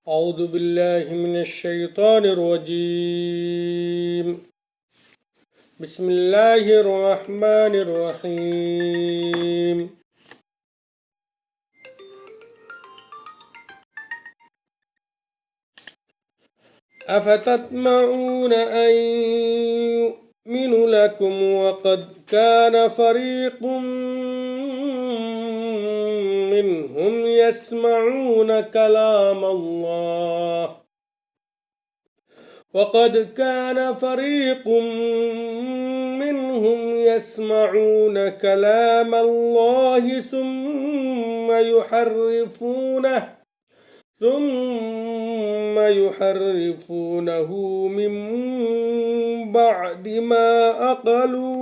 أعوذ بالله من الشيطان الرجيم. بسم الله الرحمن الرحيم. أفتطمعون أن يؤمنوا لكم وقد كان فريق منهم يسمعون كلام الله ثم يحرفونه من بعد ما أقلوه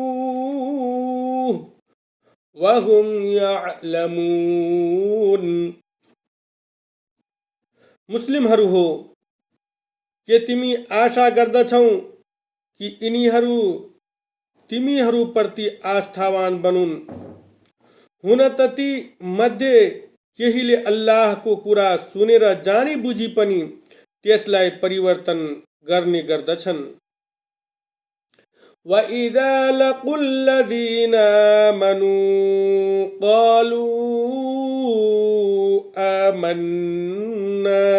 وهم يعلمون. मुस्लिमहरू हो, के तिमी आशा गर्दछौ कि यिनीहरू तिमीहरूप्रति आस्थावान बनुन्? हुन त ती मध्ये केहीले अल्लाहको कुरा सुनेर जानी बुझी पनि त्यसलाई परिवर्तन गर्ने गर्दछन्। وَإِذَا لَقُوا الَّذِينَ آمَنُوا قَالُوا آمَنَّا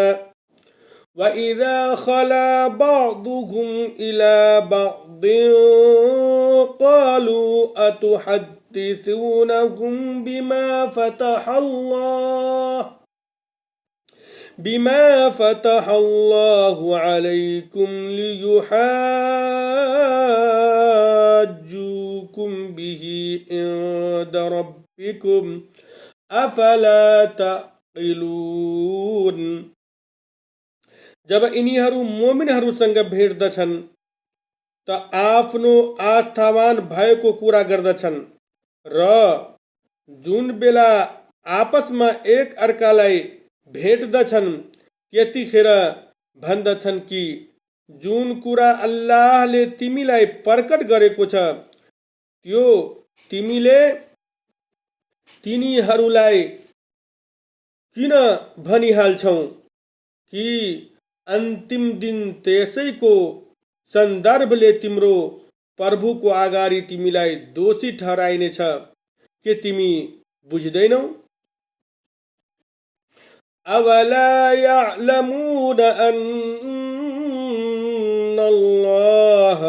وَإِذَا خَلَا بَعْضُهُمْ إِلَى بَعْضٍ قَالُوا أَتُحَدِّثُونَهُم بما فتح الله عليكم ليحاجوكم به عند ربكم أفلا تعقلون. जब यिनीहरू मोमिनहरूसँग भेट्दछन् त आफ्नो आस्थावान भएको कुरा गर्दछन् र जुन बेला आपसमा एक अर्कालाई भेट्दछन् त्यतिखेर भन्दछन् कि जुन कुरा अल्लाहले तिमीलाई प्रकट गरेको छ त्यो तिमीले तिनीहरूलाई किन भनिहाल्छौ कि अन्तिम दिन त्यसैको सन्दर्भले तिम्रो प्रभुको अगाडि तिमीलाई दोषी ठहराइनेछ। के तिमी बुझ्दैनौ? أولا يعلمون أن الله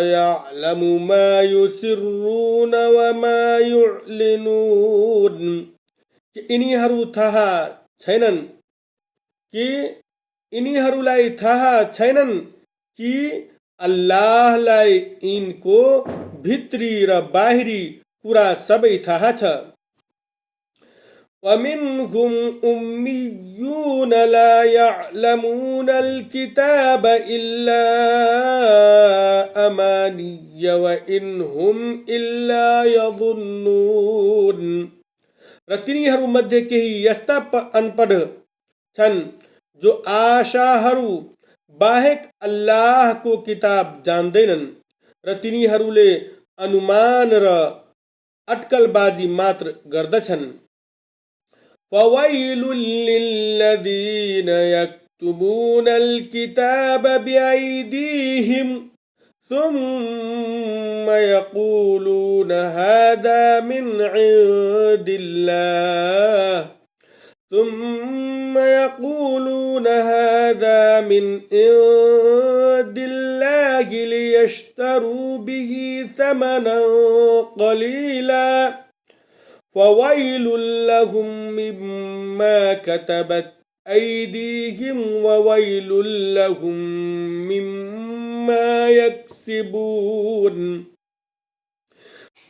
يعلم ما يسرون وما يعلنون. यिनीहरू थाहा छैनन् कि यिनीहरूलाई थाहा छैनन् कि अल्लाहलाई यिनको भित्री र बाहिरी कुरा सबै थाहा छ। وَمِنْهُمْ أُمِّيُّونَ لَا يَعْلَمُونَ الْكِتَابَ إِلَّا أَمَانِيَّ وَإِنْ هُمْ إِلَّا يَظُنُّونَ. र तिनीहरू मध्ये केही यस्ता अनपढ छन् जो आशाहरू बाहेक अल्लाहको किताब जान्दैनन् र तिनीहरूले अनुमान र अटकलबाजी मात्र गर्दछन्। فَوَيْلٌ لِلَّذِينَ يَكْتُبُونَ الْكِتَابَ بِأَيْدِيهِمْ ثُمَّ يَقُولُونَ هَذَا مِنْ عِنْدِ اللَّهِ لِيَشْتَرُوا بِهِ ثَمَنًا قَلِيلًا فَوَيْلٌ لَهُمْ مِمَّا كَتَبَتْ أَيْدِيهِمْ وَوَيْلٌ لَهُمْ مِمَّا يَكْسِبُونَ.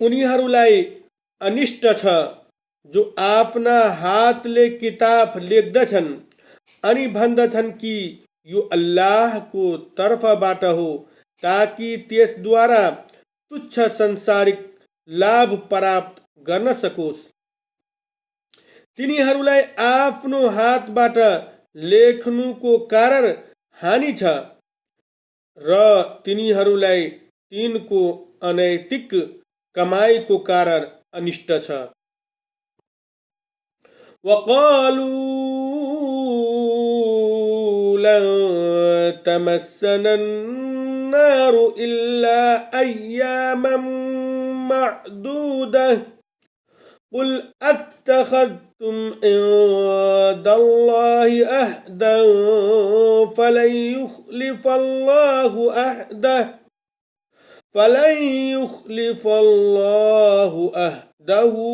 उनीहरूलाई अनिष्ट छ जो आफ्ना हातले किताब लेख्दछन् अनि भन्दछन् कि यो अल्लाहको तर्फबाट हो ताकि त्यसद्वारा तुच्छ संसारिक लाभ प्राप्त गर्न सकोस्। तिनीहरूलाई आफ्नो हातबाट लेख्नुको कारण हानि छ र तिनीहरूलाई तिनको अनैतिक कमाईको कारण अनिष्ट छ। वक़ालू लन तमस्सना अन्नारु इल्ला अय्यामन मअदूदह कुल अत्तखذتم इंदल्लाहि अहदन फलन युखलिफल्लाहु अहदहु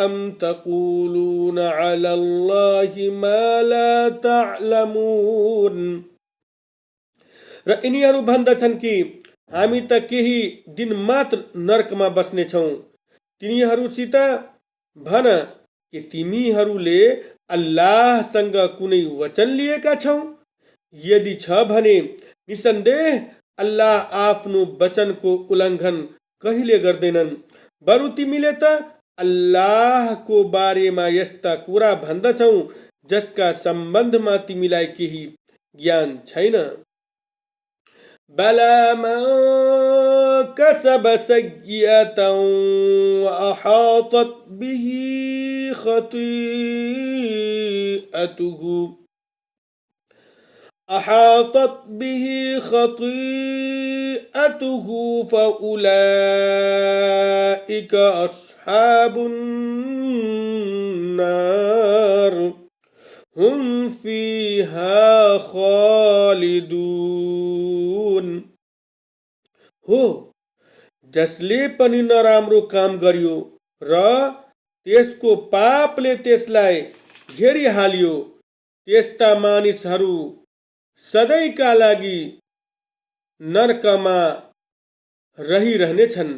अम तक़ूलून अलल्लाहि मा ला तअलमून। र यिनीहरू भन्दछन् कि हामी त केही दिन मात्र नरकमा बस्नेछौँ। तिनीहरूसित भन कि तिमीहरूले अल्लाहसँग कुनै वचन लिएका छौ? यदि छ भने निसन्देह अल्लाह आफ्नो वचनको उल्लङ्घन कहिले गर्दैनन्। बरु तिमीले त अल्लाहको बारेमा यस्ता कुरा भन्दछौ जसका सम्बन्धमा तिमीलाई केही ज्ञान छैन। बला मन कसब सय्यअतन व अहातत बिही खतीअतुहु फउलाइक अस्हाबुन नार हुम फीहा खालिदून। हो, जसले पनि नराम्रो काम गर्यो र त्यसको पापले त्यसलाई घेरिहाल्यो, त्यस्ता मानिसहरू सधैँका लागि नरकमा रहिरहनेछन्।